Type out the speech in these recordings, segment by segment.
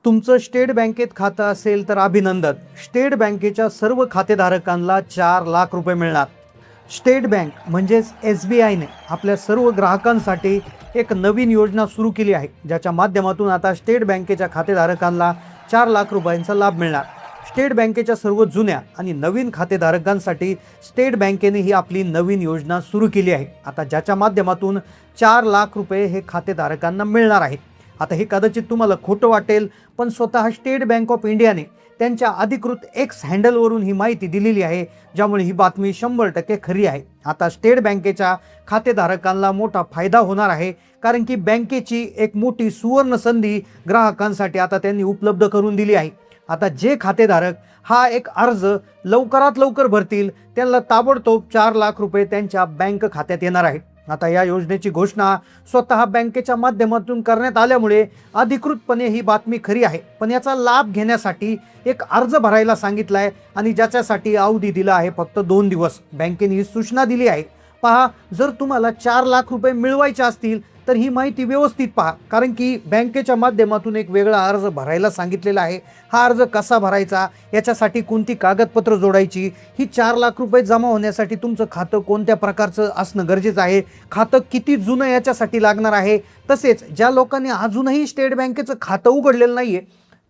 तुमचं स्टेट बँकेत खातं असेल तर अभिनंदन. स्टेट बँकेच्या सर्व खातेधारकांना 4 लाख रुपये मिळणार. स्टेट बँक म्हणजेच SBIने आपल्या सर्व ग्राहकांसाठी एक नवीन योजना सुरू केली आहे, ज्याच्या माध्यमातून आता स्टेट बँकेच्या खातेधारकांना 4 लाख रुपयांचा लाभ मिळणार. स्टेट बँकेच्या सर्व जुन्या आणि नवीन खातेधारकांसाठी स्टेट बँकेने ही आपली नवीन योजना सुरू केली आहे, आता ज्याच्या माध्यमातून 4 लाख रुपये हे खातेधारकांना मिळणार आहेत. आता हे कदाचित तुम्हाला खोटं वाटेल, पण स्वतः स्टेट बँक ऑफ इंडियाने त्यांच्या अधिकृत X हँडलवरून ही माहिती दिलेली आहे, ज्यामुळे ही बातमी 100% खरी आहे. आता स्टेट बँकेच्या खातेधारकांना मोठा फायदा होणार आहे, कारण की बँकेची एक मोठी सुवर्ण संधी ग्राहकांसाठी आता त्यांनी उपलब्ध करून दिली आहे. आता जे खातेधारक हा एक अर्ज लवकरात लवकर भरतील, त्यांना ताबडतोब 4 लाख रुपये त्यांच्या बँक खात्यात येणार आहेत. आता या योजनेची घोषणा स्वतः बँकेच्या माध्यमातून करण्यात आल्यामुळे अधिकृतपणे ही बातमी खरी आहे. पण याचा लाभ घेण्यासाठी एक अर्ज भरायला सांगितलाय आणि ज्याच्यासाठी अवधी दिला आहे फक्त 2 दिवस. बँकेने ही सूचना दिली आहे. पहा, जर तुम्हाला 4 लाख रुपये मिळवायचे असतील तर ही माहिती व्यवस्थित पहा, कारण की बँकेच्या माध्यमातून एक वेगळा अर्ज भरायला सांगितलेला आहे. हा अर्ज कसा भरायचा, याच्यासाठी कोणती कागदपत्र जोडायची, ही 4 लाख रुपये जमा होण्यासाठी तुमचं खातं कोणत्या प्रकारचं असणं गरजेचं आहे, खातं किती जुनं याच्यासाठी लागणार आहे. तसेच ज्या लोकांनी अजूनही स्टेट बँकेचं खातं उघडलेलं नाहीये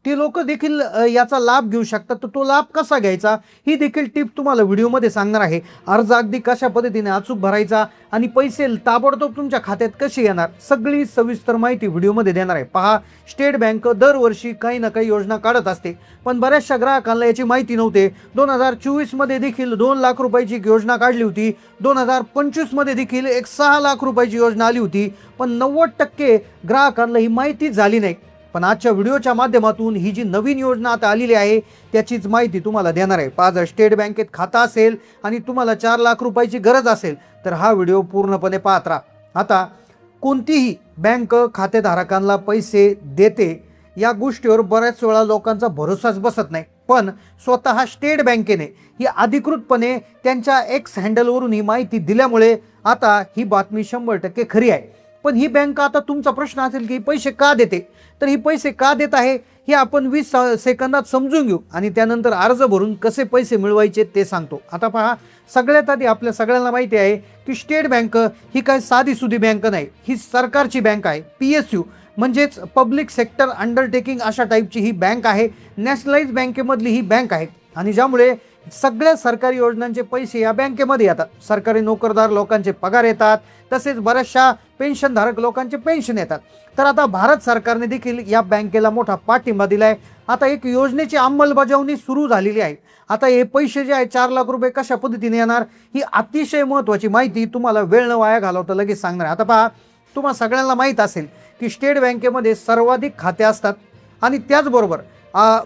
ते लोक देखील याचा लाभ घेऊ शकतात. तर तो लाभ कसा घ्यायचा ही देखील टिप तुम्हाला व्हिडिओमध्ये सांगणार आहे. अर्ज अगदी कशा पद्धतीने अचूक भरायचा आणि पैसे ताबडतोब तुमच्या खात्यात कसे येणार, सगळी सविस्तर माहिती व्हिडिओमध्ये देणार आहे. पहा, स्टेट बँक दरवर्षी काही ना काही योजना काढत असते, पण बऱ्याचशा ग्राहकांना याची माहिती नव्हते. 2024 मध्ये देखील 2 लाख रुपयाची योजना काढली होती. 2025 मध्ये देखील एक 6 लाख रुपयाची योजना आली होती, पण 90% ग्राहकांना ही माहिती झाली नाही. पण आजच्या व्हिडिओच्या माध्यमातून ही जी नवीन योजना आता आलेली आहे त्याचीच माहिती तुम्हाला देणार आहे. पहा, जर स्टेट बँकेत खातं असेल आणि तुम्हाला 4 लाख रुपयाची गरज असेल तर हा व्हिडिओ पूर्णपणे पाहत राहा. आता कोणतीही बँक खातेधारकांना पैसे देते या गोष्टीवर बऱ्याच वेळा लोकांचा भरोसाच बसत नाही, पण स्वतः स्टेट बँकेने ही अधिकृतपणे त्यांच्या X हँडलवरून ही माहिती दिल्यामुळे आता ही बातमी 100% खरी आहे. पण ही बँक, आता तुमचा प्रश्न असेल की पैसे का देते, तर ही पैसे का देत आहे हे आपण 20 सेकंदात समजून घेऊ आणि त्यानंतर अर्ज भरून कसे पैसे मिळवायचे ते सांगतो. आता पहा, सगळ्यात आधी आपल्या सगळ्यांना माहिती आहे की स्टेट बँक ही काय साधीसुधी बँक नाही, ही सरकारची बँक आहे. PSU म्हणजेच पब्लिक सेक्टर अंडरटेकिंग अशा टाईपची ही बँक आहे. नॅशनलाइज बँकेमधली ही बँक आहे आणि ज्यामुळे सगळ्या सरकारी योजनांचे पैसे या बँकेमध्ये येतात. सरकारी नोकरदार लोकांचे पगार येतात, तसेच बऱ्याचशा पेन्शनधारक लोकांचे पेन्शन येतात. तर आता भारत सरकारने देखील या बँकेला मोठा पाठिंबा दिलाय. आता एक योजनेची अंमलबजावणी सुरू झालेली आहे. आता हे पैसे जे आहे 4 लाख रुपये कशा पद्धतीने येणार ही अतिशय महत्त्वाची माहिती तुम्हाला वेळ न वाया घालवता लगेच सांगणार. आता पहा, तुम्हाला सगळ्यांना माहीत असेल की स्टेट बँकेमध्ये सर्वाधिक खाते असतात आणि त्याचबरोबर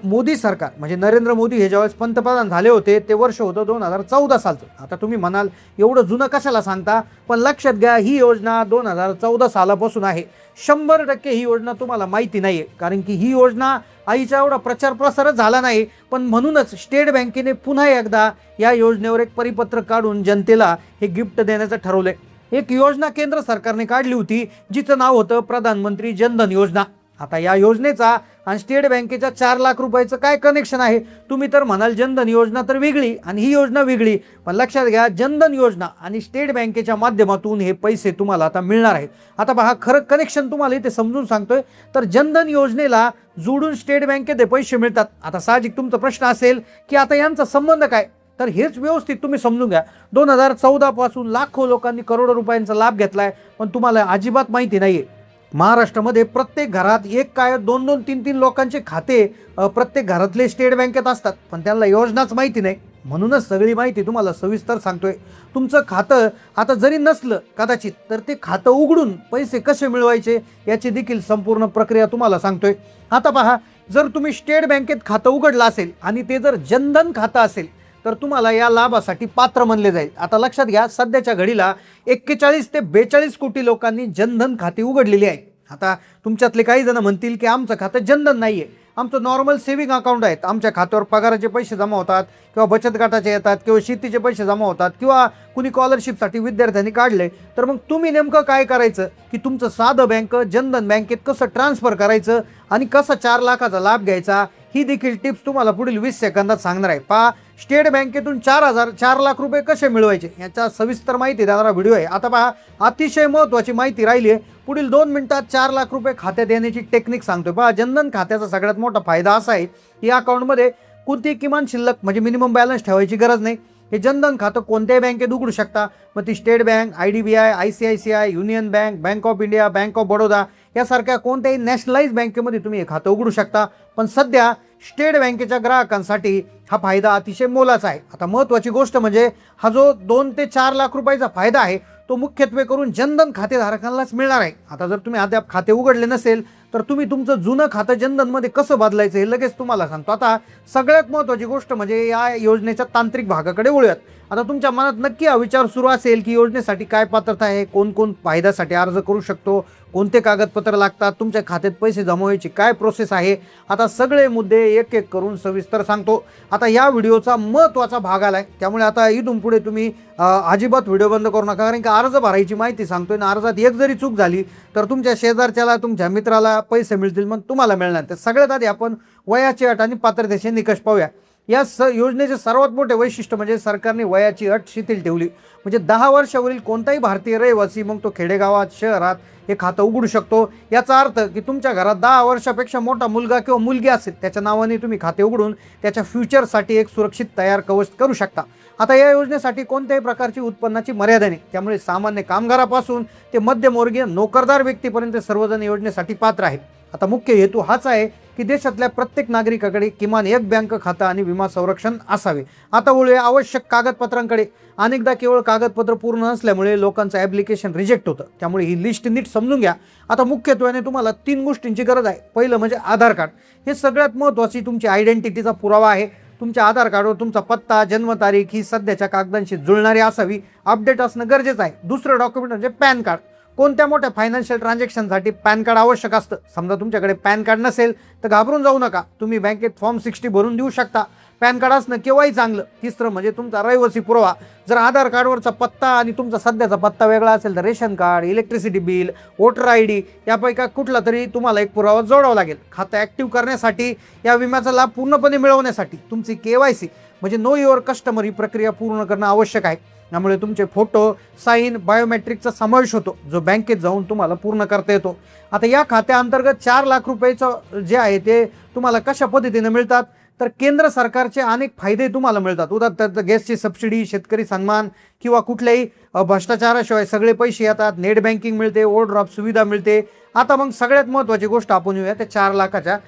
मोदी सरकार म्हणजे नरेंद्र मोदी हे ज्यावेळेस पंतप्रधान झाले होते ते वर्ष होतं 2014 सालचं. आता तुम्ही म्हणाल एवढं जुनं कशाला सांगता, पण लक्षात घ्या ही योजना 2014 सालापासून आहे. 100% ही योजना तुम्हाला माहिती नाही आहे, कारण की ही योजना आईचा एवढा प्रचार प्रसारच झाला नाही. पण म्हणूनच स्टेट बँकेने पुन्हा एकदा या योजनेवर एक परिपत्र काढून जनतेला हे गिफ्ट देण्याचं ठरवलंय. एक योजना केंद्र सरकारने काढली होती जिचं नाव होतं प्रधानमंत्री जनधन योजना. आता या योजनेचा आणि स्टेट बँकेच्या 4 लाख रुपयाचं काय कनेक्शन आहे, तुम्ही तर म्हणाल जनधन योजना तर वेगळी आणि ही योजना वेगळी. पण लक्षात घ्या, जनधन योजना आणि स्टेट बँकेच्या माध्यमातून हे पैसे तुम्हाला आता मिळणार आहेत. आता पहा, खरं कनेक्शन तुम्हाला इथे समजून सांगतोय. तर जनधन योजनेला जोडून स्टेट बँकेत हे पैसे मिळतात. आता साहजिक तुमचा प्रश्न असेल की आता यांचा संबंध काय, तर हेच व्यवस्थित तुम्ही समजून घ्या. 2014 पासून लाखो लोकांनी करोडो रुपयांचा लाभ घेतलाय, पण तुम्हाला अजिबात माहिती नाहीये. महाराष्ट्रामध्ये प्रत्येक घरात एक काय 2-2, 3-3 लोकांचे खाते प्रत्येक घरातले स्टेट बँकेत असतात, पण त्यांना योजनाच माहिती नाही. म्हणूनच सगळी माहिती तुम्हाला सविस्तर सांगतोय. तुमचं खातं आता जरी नसलं कदाचित, तर ते खातं उघडून पैसे कसे मिळवायचे याची देखील संपूर्ण प्रक्रिया तुम्हाला सांगतोय. आता पहा, जर तुम्ही स्टेट बँकेत खातं उघडलं असेल आणि ते जर जनधन खातं असेल तर तुम्हाला या लाभासाठी पात्र मानले जाईल. आता लक्षात घ्या, सध्याच्या घडीला 41 ते 42 कोटी लोकांनी जनधन खाते उघडलेली आहेत. आता तुमच्यातले काही जण म्हणतील की आमचं खातं जनधन नाहीये. आमचं नॉर्मल सेव्हिंग अकाउंट आहेत, आमच्या खात्यावर पगाराचे पैसे जमा होतात किंवा बचत गटाचे येतात किंवा शेतीचे पैसे जमा होतात किंवा कुणी स्कॉलरशिपसाठी विद्यार्थ्यांनी काढले, तर मग तुम्ही नेमकं काय करायचं की तुमचं साधं बँक जनधन बँकेत कसं ट्रान्सफर करायचं आणि कसं 4 लाखाचा लाभ घ्यायचा, ही देखील टिप्स तुम्हाला पुढील 20 सेकंदात सांगणार आहे। पहा, स्टेट बँकेतून 4 लाख रुपये कसे मिळवायचे याचा सविस्तर माहिती देणारा व्हिडिओ आहे। आता पहा, अतिशय महत्त्वाची माहिती राहिली आहे। पुढील 2 मिनिटात 4 लाख रुपये खात्यात येण्याची टेक्निक सांगतोय। पहा, जनधन खात्याचा सगळ्यात मोठा फायदा असा आहे की या अकाउंटमध्ये कोणती किमान शिल्लक म्हणजे मिनिमम बॅलन्स ठेवायची गरज नाही। हे जनधन खातं कोणत्याही बँकेत उघडू शकता, मग ती state bank, IDBI, ICICI, union bank, bank of India, bank of Baroda यासारख्या कोणत्याही नॅशनलाइज बँकेमध्ये तुम्ही हे खातं उघडू शकता। पण सध्या स्टेट बँकेच्या ग्राहकांसाठी हा फायदा अतिशय मोलाचा आहे। आता महत्त्वाची गोष्ट म्हणजे हा जो 2 ते 4 लाख रुपयाचा फायदा आहे तो मुख्यत्वे करून जनधन खातेधारकांनाच मिळणार आहे। आता जर तुम्ही अद्याप खाते उघडले नसेल तर तुम्ही तुमचं जुनं खातं जनधनमध्ये कसं बदलायचं हे लगेच तुम्हाला सांगतो। आता सगळ्यात महत्त्वाची गोष्ट म्हणजे या योजनेच्या तांत्रिक भागाकडे वळूयात। आता तुमच्या मनात नक्की हा विचार सुरू असेल की योजनेसाठी काय पात्रता आहे, कोण फायद्यासाठी अर्ज करू शकतो, कोणते कागदपत्र लागतात, तुमच्या खात्यात पैसे जमवायची काय प्रोसेस आहे। आता सगळे मुद्दे एक एक करून सविस्तर सांगतो। आता या व्हिडिओचा महत्त्वाचा भाग आलाय, त्यामुळे आता इथून पुढे तुम्ही अजिबात व्हिडिओ बंद करू नका, कारण की अर्ज भरायची माहिती सांगतोय ना, अर्जात एक जरी चूक झाली तर तुमच्या शेजारच्याला, तुमच्या मित्राला पैसे मिळतील, मग तुम्हाला मिळणार। तर सगळ्यात आधी आपण वयाची अट आणि पात्रतेचे निकष पाहूया। या योजनेचे सर्वात मोठे वैशिष्ट्य म्हणजे सरकारने वयाची अट शिथिल ठेवली, म्हणजे 10 वर्षावरील कोणताही भारतीय रहिवासी, मग तो खेडेगावात शहरात, हे खातं उघडू शकतो। याचा अर्थ की तुमच्या घरात 10 वर्षापेक्षा मोठा मुलगा किंवा मुलगी असेल त्याच्या नावाने तुम्ही खाते उघडून त्याच्या फ्युचरसाठी एक सुरक्षित तयार कवच करू शकता। आता या योजनेसाठी कोणत्याही प्रकारची उत्पन्नाची मर्यादा नाही, त्यामुळे सामान्य कामगारापासून ते मध्यमवर्गीय नोकरदार व्यक्तीपर्यंत सर्वजण योजनेसाठी पात्र आहेत। आता मुख्य हेतू हाच आहे की देशातल्या प्रत्येक नागरिकाकडे किमान एक बँक खातं आणि विमा संरक्षण असावे। आता वळूया आवश्यक कागदपत्रांकडे। अनेकदा केवळ कागदपत्र पूर्ण नसल्यामुळे लोकांचं ॲप्लिकेशन रिजेक्ट होतं, त्यामुळे ही लिस्ट नीट समजून घ्या। आता मुख्यत्वाने तुम्हाला 3 गोष्टींची गरज आहे। पहिलं म्हणजे आधार कार्ड, हे सगळ्यात महत्त्वाची तुमची आयडेंटिटीचा पुरावा आहे। तुमच्या आधार कार्डवर तुमचा पत्ता, जन्मतारीख ही सध्याच्या कागदांशी जुळणारी असावी, अपडेट असणं गरजेचं आहे। दुसरं डॉक्युमेंट म्हणजे पॅन कार्ड। कोणत्या मोठ्या फायनान्शियल ट्रान्झॅक्शनसाठी पॅन कार्ड आवश्यक असतं। समजा तुमच्याकडे पॅन कार्ड नसेल तर घाबरून जाऊ नका, तुम्ही बँकेत फॉर्म 60 भरून देऊ शकता, पॅन कार्ड असणं केव्हाही चांगलं। तिसरं म्हणजे तुमचा रहिवासी पुरावा। जर आधार कार्डवरचा पत्ता आणि तुमचा सध्याचा पत्ता वेगळा असेल तर ration card, electricity bill, voter ID यापैकी कुठला तरी तुम्हाला एक पुरावा जोडावा लागेल। खातं ॲक्टिव्ह करण्यासाठी, या विम्याचा लाभ पूर्णपणे मिळवण्यासाठी तुमची KYC म्हणजे नो युअर कस्टमर ही प्रक्रिया पूर्ण करणं आवश्यक आहे। त्यामुळे तुमचे फोटो, साईन, बायोमेट्रिकचा समावेश होतो, जो बँकेत जाऊन तुम्हाला पूर्ण करता येतो। आता या खात्याअंतर्गत 4 लाख रुपयाचं जे आहे ते तुम्हाला कशा पद्धतीने मिळतात, तर केंद्र सरकारचे अनेक फायदे तुम्हाला मिळतात। उदाहरणार्थ गॅसची सबसिडी, शेतकरी सन्मान किंवा कुठल्याही भ्रष्टाचाराशिवाय सगळे पैसे येतात, नेट बँकिंग मिळते, ओव्हरड्राफ्ट सुविधा मिळते। आता मग सगळ्यात महत्त्वाची गोष्ट आपण येऊया त्या 4 लाखाच्या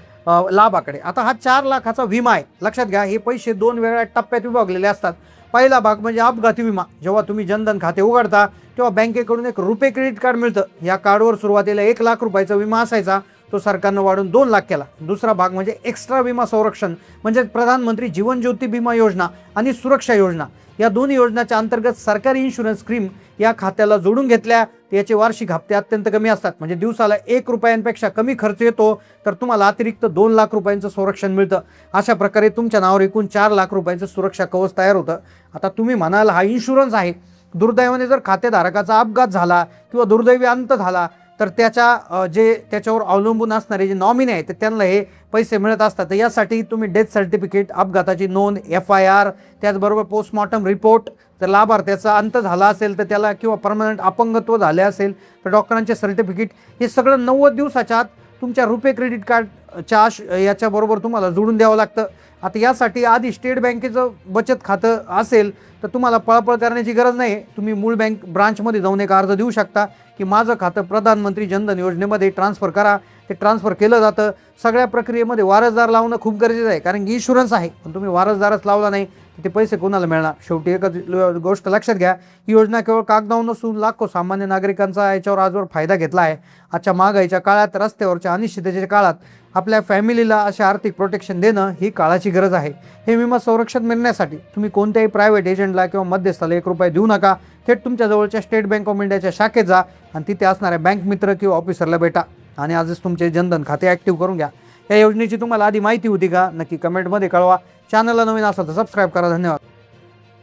लाभाकडे। आता हा 4 लाखाचा विमा आहे, लक्षात घ्या। हे पैसे 2 वेगळ्या टप्प्यात विभागलेले असतात। पहिला भाग म्हणजे अपघाती विमा। जेव्हा तुम्ही जनधन खाते उघडता तेव्हा बँकेकडून एक रुपे क्रेडिट कार्ड मिळतं। या कार्डवर सुरुवातीला 1 लाख रुपयाचा विमा असायचा, तो सरकारनं वाढून 2 लाख केला। दुसरा भाग म्हणजे एक्स्ट्रा विमा संरक्षण, म्हणजे प्रधानमंत्री जीवन ज्योती विमा योजना आणि सुरक्षा योजना। या दोन्ही योजनांच्या अंतर्गत सरकारी इन्शुरन्स स्कीम या खात्याला जोडून घेतल्या, याचे वार्षिक हप्ते अत्यंत कमी असतात, म्हणजे दिवसाला 1 रुपयांपेक्षा कमी खर्च येतो, तर तुम्हाला अतिरिक्त 2 लाख रुपयांचं संरक्षण मिळतं। अशा प्रकारे तुमच्या नावावर एकूण 4 लाख रुपयांचं सुरक्षा कवच तयार होतं। आता तुम्ही म्हणाल हा इन्शुरन्स आहे, दुर्दैवाने जर खातेधारकाचा अपघात झाला किंवा दुर्दैवी अंत झाला तर त्याच्यावर अवलंबून असणारे जे नॉमिनी आहेत त्यांना हे पैसे मिळत असतात। तर यासाठी तुम्ही डेथ सर्टिफिकेट, अपघाताची नोंद, FIR, त्याचबरोबर पोस्टमॉर्टम रिपोर्ट, जर लाभार्थ्याचा अंत झाला असेल तर त्याला किंवा परमनंट अपंगत्व झाले असेल तर डॉक्टरांचे सर्टिफिकेट, हे सगळं 90 दिवसाच्या आत तुमच्या रुपे क्रेडिट कार्डच्या याच्याबरोबर तुम्हाला जोडून द्यावं लागतं। आता यासाठी आधी स्टेट बँकेचं बचत खातं असेल तर तुम्हाला पळपळ करण्याची गरज नाही, तुम्ही मूळ बँक ब्रांचमध्ये जाऊन एक अर्ज देऊ शकता की माझं खातं प्रधानमंत्री जनधन योजनेमध्ये ट्रान्सफर करा। ते ट्रान्सफर केलं जातं। सगळ्या प्रक्रियेमध्ये वारसदार लावणं खूप गरजेचं आहे, कारण की इन्शुरन्स आहे, पण तुम्ही वारसदारच लावला नाही तर ते पैसे कोणाला मिळणार। शेवटी एकच गोष्ट लक्षात घ्या, ही योजना केवळ कागदावर नसून लाखो सामान्य नागरिकांचा याच्यावर आजवर फायदा घेतला आहे। आजच्या महागाईच्या काळात, रस्त्यावरच्या अनिश्चिततेच्या काळात आपल्या फॅमिलीला असे आर्थिक प्रोटेक्शन देणं ही काळाची गरज आहे। हे विमा संरक्षण मिळण्यासाठी तुम्ही कोणत्याही प्रायव्हेट एजंटला किंवा मध्यस्थाला 1 रुपया देऊ नका। थेट तुमच्या जवळच्या स्टेट बँक ऑफ इंडियाच्या शाखेत जा आणि तिथे असणाऱ्या बँक मित्र किंवा ऑफिसरला भेटा आणि आजच तुमचे जनधन खाते ॲक्टिव्ह करून घ्या। या योजनेची तुम्हाला आधी माहिती होती का? नक्की कमेंटमध्ये कळवा. चॅनलला नवीन असाल तर सबस्क्राईब करा. धन्यवाद.